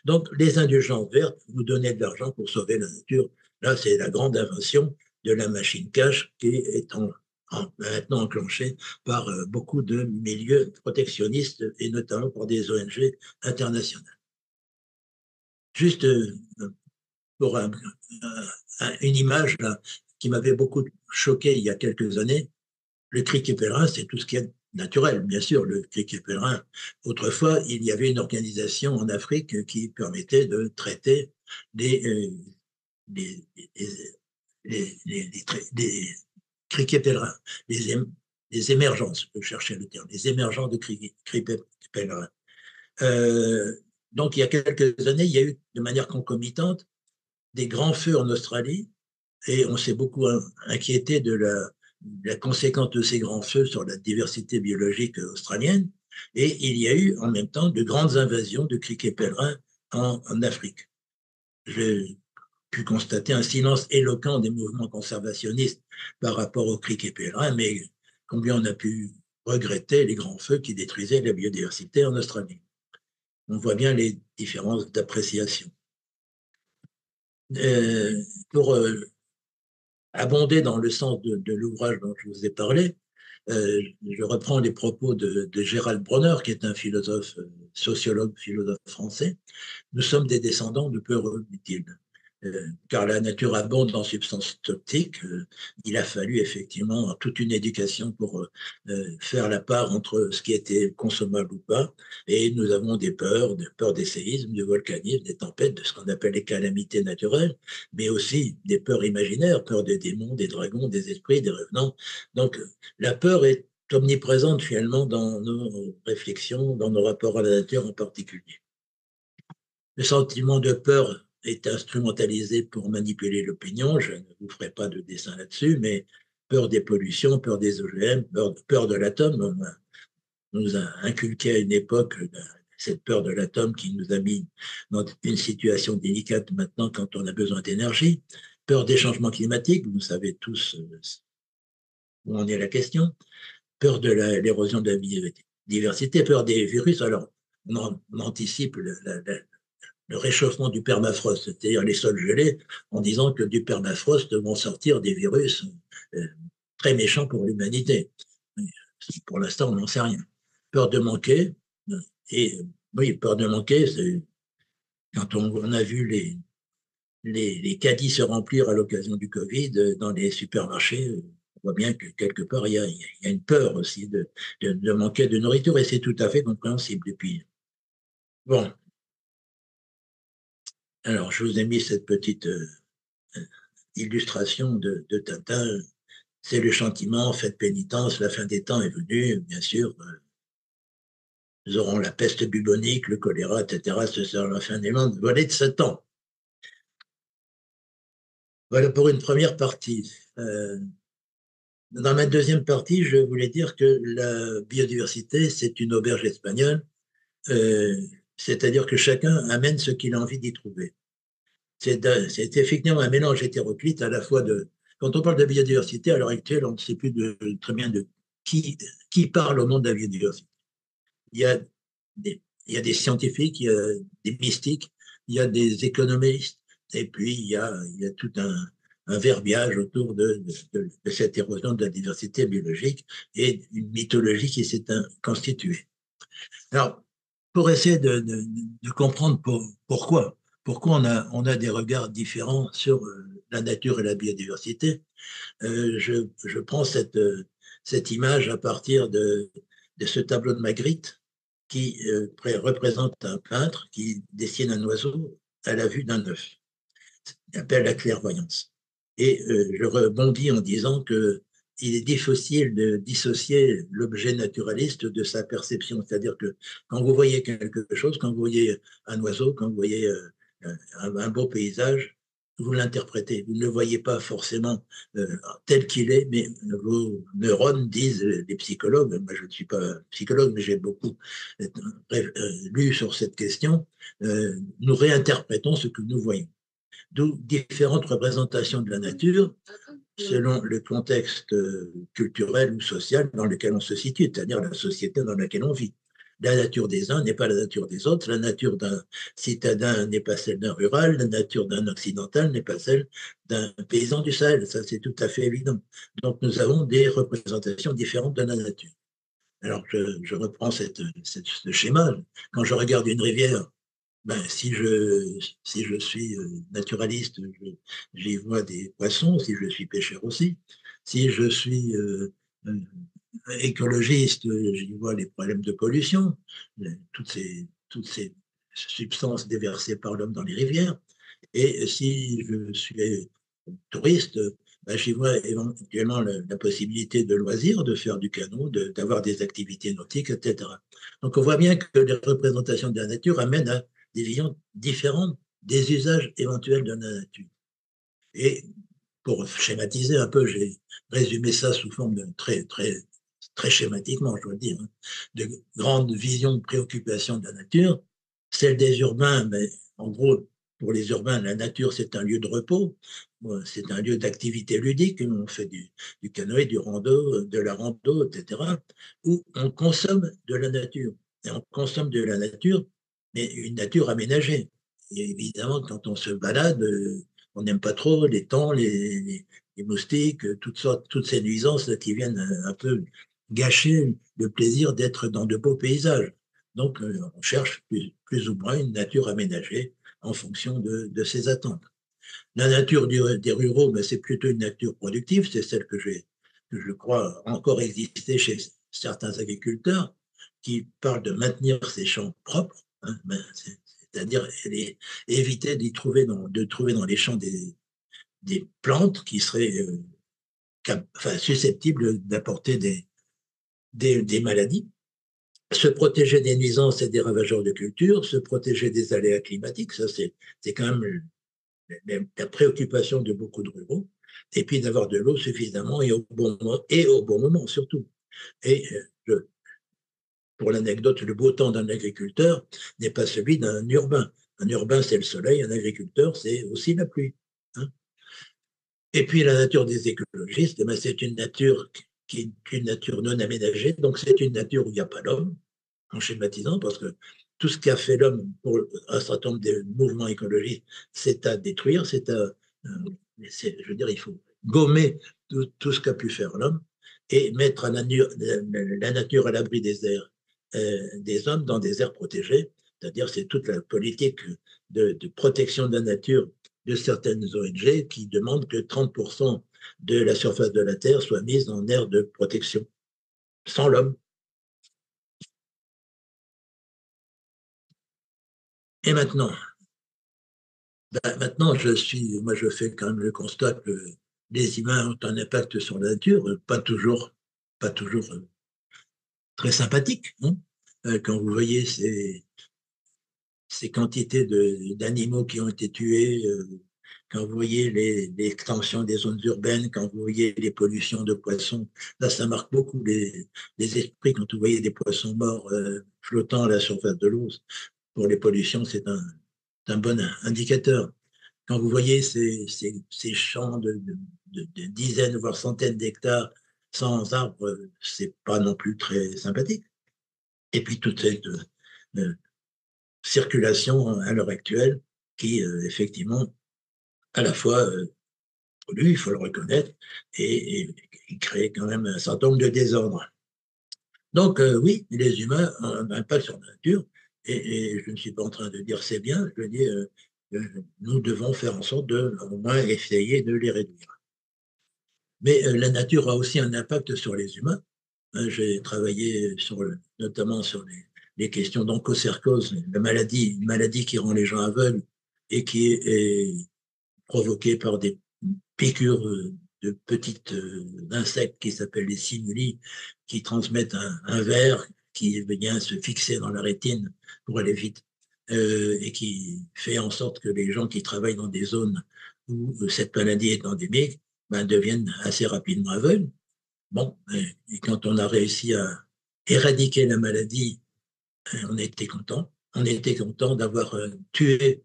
Donc, les indulgences vertes, vous donnez de l'argent pour sauver la nature. Là, c'est la grande invention de la machine cash qui est maintenant enclenchée par beaucoup de milieux protectionnistes et notamment par des ONG internationales. Juste pour une image là, qui m'avait beaucoup choqué il y a quelques années, le criquet pèlerin, c'est tout ce qui est naturel, bien sûr, le criquet pèlerin. Autrefois, il y avait une organisation en Afrique qui permettait de traiter les criquets pèlerins, les émergences, je cherchais le terme, les émergences de criquets pèlerins. Donc, il y a quelques années, il y a eu de manière concomitante des grands feux en Australie et on s'est beaucoup inquiété de la conséquence de ces grands feux sur la diversité biologique australienne. Et il y a eu en même temps de grandes invasions de criquets pèlerins en Afrique. J'ai pu constater un silence éloquent des mouvements conservationnistes par rapport aux criquets pèlerins, mais combien on a pu regretter les grands feux qui détruisaient la biodiversité en Australie. On voit bien les différences d'appréciation. Pour abonder dans le sens de l'ouvrage dont je vous ai parlé, je reprends les propos de Gérald Bronner, qui est un philosophe, sociologue, philosophe français. Nous sommes des descendants de peureux, dit-il. Car la nature abonde en substances toxiques. Il a fallu effectivement toute une éducation pour faire la part entre ce qui était consommable ou pas. Et nous avons des peurs des séismes, du volcanisme, des tempêtes, de ce qu'on appelle les calamités naturelles, mais aussi des peurs imaginaires, peur des démons, des dragons, des esprits, des revenants. Donc la peur est omniprésente finalement dans nos réflexions, dans nos rapports à la nature en particulier. Le sentiment de peur est instrumentalisé pour manipuler l'opinion. Je ne vous ferai pas de dessin là-dessus, mais peur des pollutions, peur des OGM, peur de l'atome. On nous a inculqué à une époque cette peur de l'atome qui nous a mis dans une situation délicate maintenant quand on a besoin d'énergie. Peur des changements climatiques, vous savez tous où en est la question. Peur de l'érosion de la biodiversité, peur des virus. Alors, on anticipe le réchauffement du permafrost, c'est-à-dire les sols gelés, en disant que du permafrost vont sortir des virus très méchants pour l'humanité. Pour l'instant, on n'en sait rien. Peur de manquer, et oui, peur de manquer, c'est quand on a vu les caddies se remplir à l'occasion du Covid dans les supermarchés, on voit bien que quelque part, il y a une peur aussi de manquer de nourriture, et c'est tout à fait compréhensible. Et puis, bon, alors, je vous ai mis cette petite illustration de Tintin. C'est le châtiment, faites pénitence, la fin des temps est venue, bien sûr. Nous aurons la peste bubonique, le choléra, etc. Ce sera la fin des mondes, volée de Satan. Voilà pour une première partie. Dans ma deuxième partie, je voulais dire que la biodiversité, c'est une auberge espagnole, euh, c'est-à-dire que chacun amène ce qu'il a envie d'y trouver. C'est effectivement un mélange hétéroclite à la fois de. Quand on parle de biodiversité, à l'heure actuelle, on ne sait plus très bien de qui parle au nom de la biodiversité. Il y a il y a des scientifiques, il y a des mystiques, il y a des économistes, et puis il y a tout un verbiage autour de cette érosion de la diversité biologique et une mythologie qui s'est constituée. Alors, pour essayer de comprendre pourquoi on a des regards différents sur la nature et la biodiversité, je prends cette image à partir de ce tableau de Magritte qui représente un peintre qui dessine un oiseau à la vue d'un œuf. Il appelle la clairvoyance. Et je rebondis en disant que il est difficile de dissocier l'objet naturaliste de sa perception. C'est-à-dire que quand vous voyez quelque chose, quand vous voyez un oiseau, quand vous voyez un beau paysage, vous l'interprétez. Vous ne le voyez pas forcément tel qu'il est, mais vos neurones disent, les psychologues, moi je ne suis pas psychologue, mais j'ai beaucoup lu sur cette question, nous réinterprétons ce que nous voyons. D'où différentes représentations de la nature selon le contexte culturel ou social dans lequel on se situe, c'est-à-dire la société dans laquelle on vit. La nature des uns n'est pas la nature des autres, la nature d'un citadin n'est pas celle d'un rural, la nature d'un occidental n'est pas celle d'un paysan du Sahel, ça c'est tout à fait évident. Donc nous avons des représentations différentes de la nature. Alors je reprends ce schéma, quand je regarde une rivière, ben, si je suis naturaliste, j'y vois des poissons, si je suis pêcheur aussi. Si je suis euh, écologiste, j'y vois les problèmes de pollution, toutes ces substances déversées par l'homme dans les rivières. Et si je suis touriste, ben, j'y vois éventuellement la possibilité de loisirs, de faire du canot, d'avoir des activités nautiques, etc. Donc on voit bien que les représentations de la nature amènent à des visions différentes des usages éventuels de la nature. Et pour schématiser un peu, j'ai résumé ça sous forme de très schématiquement, je dois dire, hein, de grandes visions de préoccupation de la nature. Celle des urbains, mais en gros, pour les urbains, la nature, c'est un lieu de repos, c'est un lieu d'activité ludique, on fait du canoë, du rando, de la rando, etc., où on consomme de la nature. Et on consomme de la nature, mais une nature aménagée. Et évidemment, quand on se balade, on n'aime pas trop les temps, les moustiques, toutes ces nuisances là, qui viennent un peu gâcher le plaisir d'être dans de beaux paysages. Donc, on cherche plus ou moins une nature aménagée en fonction de ses attentes. La nature des ruraux, ben, c'est plutôt une nature productive, c'est celle que je crois encore exister chez certains agriculteurs qui parlent de maintenir ces champs propres, hein, ben, c'est-à-dire éviter de trouver dans les champs des plantes qui seraient susceptibles d'apporter des maladies, se protéger des nuisances et des ravageurs de culture, se protéger des aléas climatiques, ça c'est quand même la préoccupation de beaucoup de ruraux, et puis d'avoir de l'eau suffisamment et au bon moment surtout. Et pour l'anecdote, le beau temps d'un agriculteur n'est pas celui d'un urbain. Un urbain, c'est le soleil, un agriculteur, c'est aussi la pluie. Hein. Et puis la nature des écologistes, eh ben, c'est une nature qui est une nature non aménagée, donc c'est une nature où il n'y a pas l'homme, en schématisant, parce que tout ce qu'a fait l'homme pour un certain nombre de mouvements écologiques, c'est à détruire, je veux dire, il faut gommer tout ce qu'a pu faire l'homme et mettre la nature à l'abri des airs des hommes dans des aires protégées, c'est-à-dire c'est toute la politique de protection de la nature de certaines ONG qui demandent que 30% de la surface de la Terre soit mise en aire de protection, sans l'homme. Et maintenant, moi, je fais quand même le constat que les humains ont un impact sur la nature, pas toujours très sympathique. Hein. Quand vous voyez ces quantités d'animaux qui ont été tués, quand vous voyez l'extension des zones urbaines, quand vous voyez les pollutions de poissons, là, ça marque beaucoup les esprits quand vous voyez des poissons morts flottant à la surface de l'eau. Pour les pollutions, c'est un bon indicateur. Quand vous voyez ces champs de dizaines, voire centaines d'hectares sans arbres, c'est pas non plus très sympathique. Et puis toute cette circulation à l'heure actuelle qui, effectivement, à la fois pollue, il faut le reconnaître, et crée quand même un certain nombre de désordres. Donc, oui, les humains ont un impact sur la nature, et je ne suis pas en train de dire c'est bien, je dis nous devons faire en sorte de, au moins, essayer de les réduire. Mais la nature a aussi un impact sur les humains. J'ai travaillé notamment sur les questions d'onchocercose, une maladie qui rend les gens aveugles et qui est provoquée par des piqûres de petites insectes qui s'appellent les simuli, qui transmettent un ver qui vient se fixer dans la rétine pour aller vite, et qui fait en sorte que les gens qui travaillent dans des zones où cette maladie est endémique deviennent assez rapidement aveugles. Bon, et quand on a réussi à éradiquer la maladie, on était content. On était content d'avoir tué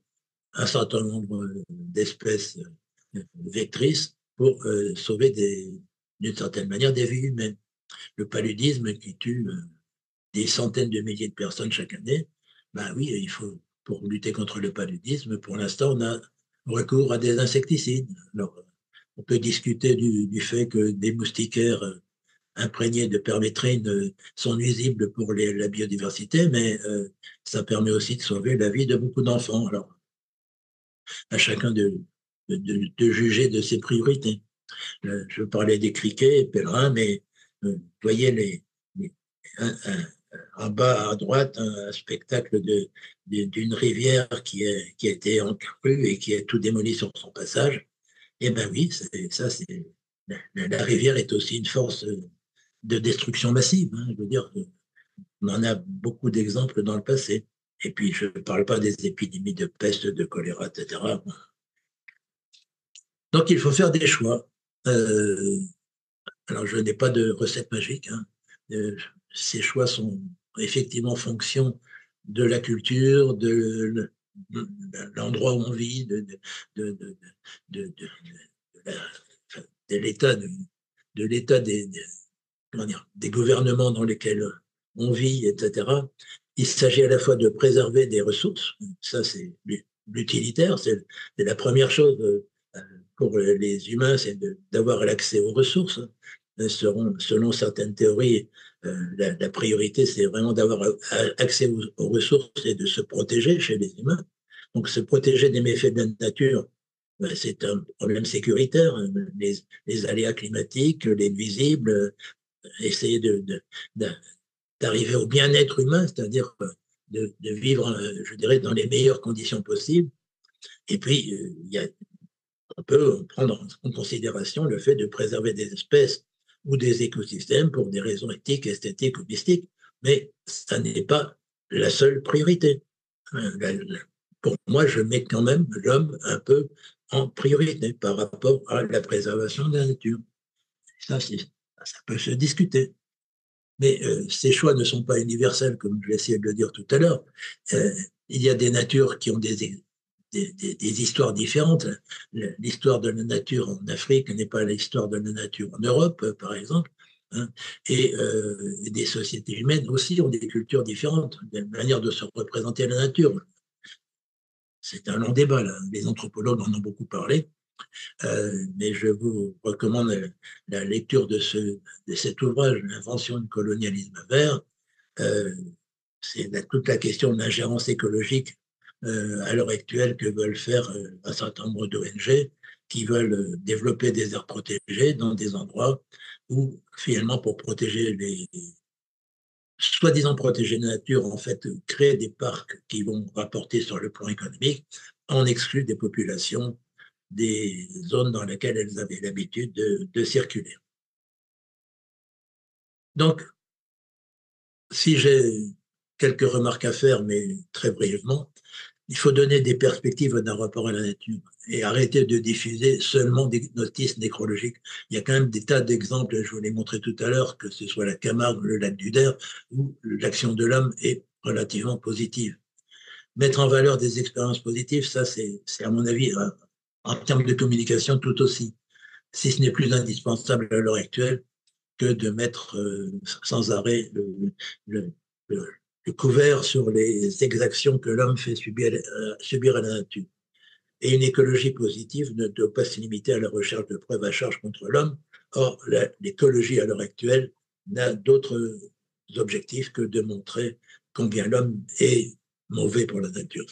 un certain nombre d'espèces vectrices pour sauver d'une certaine manière des vies humaines. Le paludisme qui tue des centaines de milliers de personnes chaque année, oui, il faut, pour lutter contre le paludisme, pour l'instant, on a recours à des insecticides. Alors, on peut discuter du fait que des moustiquaires imprégnés de permétrine sont nuisibles pour la biodiversité, mais ça permet aussi de sauver la vie de beaucoup d'enfants. Alors, à chacun de juger de ses priorités. Je parlais des criquets pèlerins, mais vous voyez en bas à droite un spectacle d'une rivière qui a été en crue et qui a tout démoli sur son passage. Eh bien oui, la rivière est aussi une force de destruction massive. Je veux dire, on en a beaucoup d'exemples dans le passé. Et puis, je ne parle pas des épidémies de peste, de choléra, etc. Donc, il faut faire des choix. Alors, je n'ai pas de recette magique. Ces choix sont effectivement en fonction de la culture, de l'endroit où on vit, de l'état des gouvernements dans lesquels on vit, etc. Il s'agit à la fois de préserver des ressources, ça c'est l'utilitaire, c'est la première chose pour les humains, c'est d'avoir l'accès aux ressources. Selon certaines théories, la priorité, c'est vraiment d'avoir accès aux ressources et de se protéger chez les humains. Donc, se protéger des méfaits de la nature, c'est un problème sécuritaire. Les aléas climatiques, les nuisibles, essayer d'arriver au bien-être humain, c'est-à-dire de vivre, je dirais, dans les meilleures conditions possibles. Et puis, on peut prendre en considération le fait de préserver des espèces ou des écosystèmes pour des raisons éthiques, esthétiques ou mystiques, mais ça n'est pas la seule priorité. Pour moi, je mets quand même l'homme un peu en priorité par rapport à la préservation de la nature. Ça peut se discuter. Mais ces choix ne sont pas universels, comme je vais essayer de le dire tout à l'heure. Il y a des natures qui ont des histoires différentes. L'histoire de la nature en Afrique n'est pas l'histoire de la nature en Europe, par exemple. Et des sociétés humaines aussi ont des cultures différentes, des manières de se représenter la nature. C'est un long débat, là. Les anthropologues en ont beaucoup parlé. Mais je vous recommande la lecture de cet ouvrage, L'invention du colonialisme vert. C'est toute la question de l'ingérence écologique à l'heure actuelle que veulent faire un certain nombre d'ONG qui veulent développer des aires protégées dans des endroits où, finalement, pour protéger soi-disant protéger la nature, en fait, créer des parcs qui vont rapporter sur le plan économique, en exclut des populations des zones dans lesquelles elles avaient l'habitude de circuler. Donc, si j'ai quelques remarques à faire, mais très brièvement, il faut donner des perspectives d'un rapport à la nature. et arrêter de diffuser seulement des notices nécrologiques. Il y a quand même des tas d'exemples, je vous l'ai montré tout à l'heure, que ce soit la Camargue, le lac du Der, où l'action de l'homme est relativement positive. Mettre en valeur des expériences positives, ça c'est à mon avis, en termes de communication tout aussi, si ce n'est plus indispensable à l'heure actuelle que de mettre sans arrêt le couvert sur les exactions que l'homme fait subir à la nature. Et une écologie positive ne doit pas se limiter à la recherche de preuves à charge contre l'homme. Or, l'écologie à l'heure actuelle n'a d'autres objectifs que de montrer combien l'homme est mauvais pour la nature.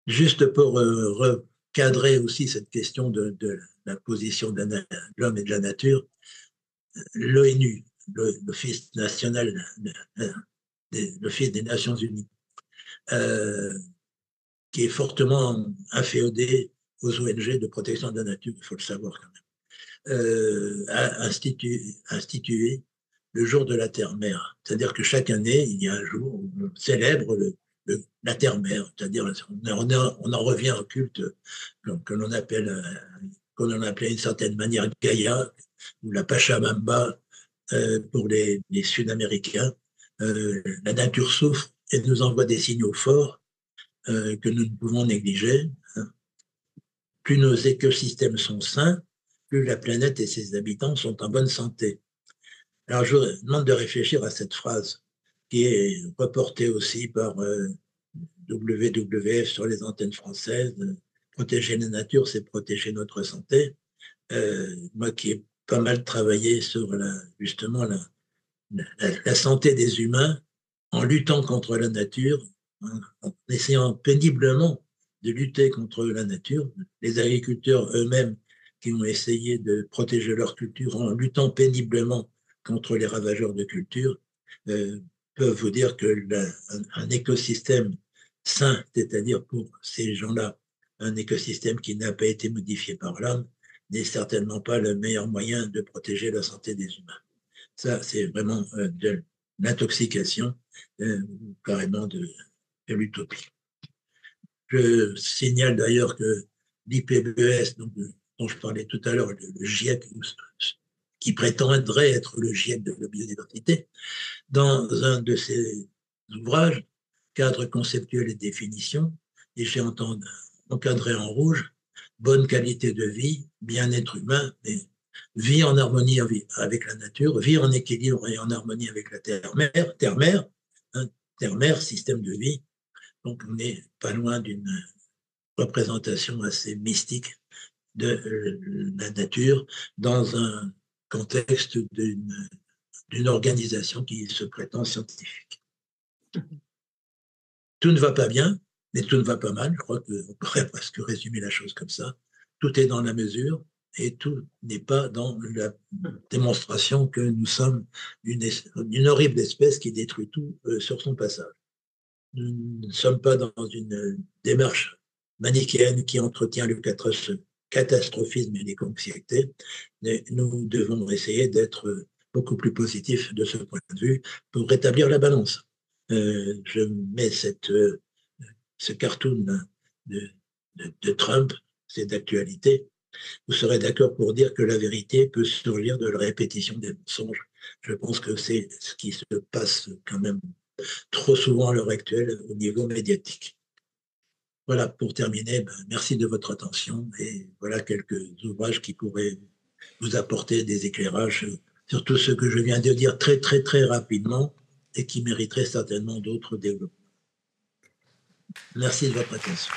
Juste pour recadrer aussi cette question de la position de l'homme et de la nature, l'ONU, l'Office national, l'Office des Nations Unies, qui est fortement inféodé aux ONG de protection de la nature, il faut le savoir quand même, a institué le jour de la Terre-Mère. C'est-à-dire que chaque année, il y a un jour où on célèbre la Terre-Mère, c'est-à-dire on en revient au culte que l'on appelle, qu'on en appelait d'une certaine manière Gaïa, ou la Pachamama pour les Sud-Américains. La nature souffre et nous envoie des signaux forts que nous ne pouvons négliger. Plus nos écosystèmes sont sains, plus la planète et ses habitants sont en bonne santé. Alors, je vous demande de réfléchir à cette phrase qui est reportée aussi par WWF sur les antennes françaises. Protéger la nature, c'est protéger notre santé. Moi qui ai pas mal travaillé sur justement la santé des humains, en luttant contre la nature, en essayant péniblement de lutter contre la nature. Les agriculteurs eux-mêmes qui ont essayé de protéger leur culture en luttant péniblement contre les ravageurs de culture peuvent vous dire que un écosystème sain, c'est-à-dire pour ces gens-là, un écosystème qui n'a pas été modifié par l'homme, n'est certainement pas le meilleur moyen de protéger la santé des humains. Ça, c'est vraiment de l'intoxication, carrément de l'utopie. Je signale d'ailleurs que l'IPBES, dont je parlais tout à l'heure, le GIEC, qui prétendrait être le GIEC de la biodiversité, dans un de ses ouvrages, Cadre conceptuel et définition, et j'ai encadré en rouge, bonne qualité de vie, bien-être humain, et vie en harmonie avec la nature, vie en équilibre et en harmonie avec la terre-mère, hein, terre-mère, système de vie. Donc, on n'est pas loin d'une représentation assez mystique de la nature dans un contexte d'une organisation qui se prétend scientifique. Tout ne va pas bien, mais tout ne va pas mal. Je crois qu'on pourrait presque résumer la chose comme ça. Tout est dans la mesure et tout n'est pas dans la démonstration que nous sommes une horrible espèce qui détruit tout sur son passage. Nous ne sommes pas dans une démarche manichéenne qui entretient le catastrophisme et l'éco-anxiété. Nous devons essayer d'être beaucoup plus positifs de ce point de vue pour rétablir la balance. Je mets ce cartoon de Trump, c'est d'actualité. Vous serez d'accord pour dire que la vérité peut surgir de la répétition des mensonges. Je pense que c'est ce qui se passe quand même trop souvent à l'heure actuelle au niveau médiatique. Voilà, pour terminer, merci de votre attention et voilà quelques ouvrages qui pourraient vous apporter des éclairages sur tout ce que je viens de dire très, très, très rapidement et qui mériteraient certainement d'autres développements. Merci de votre attention.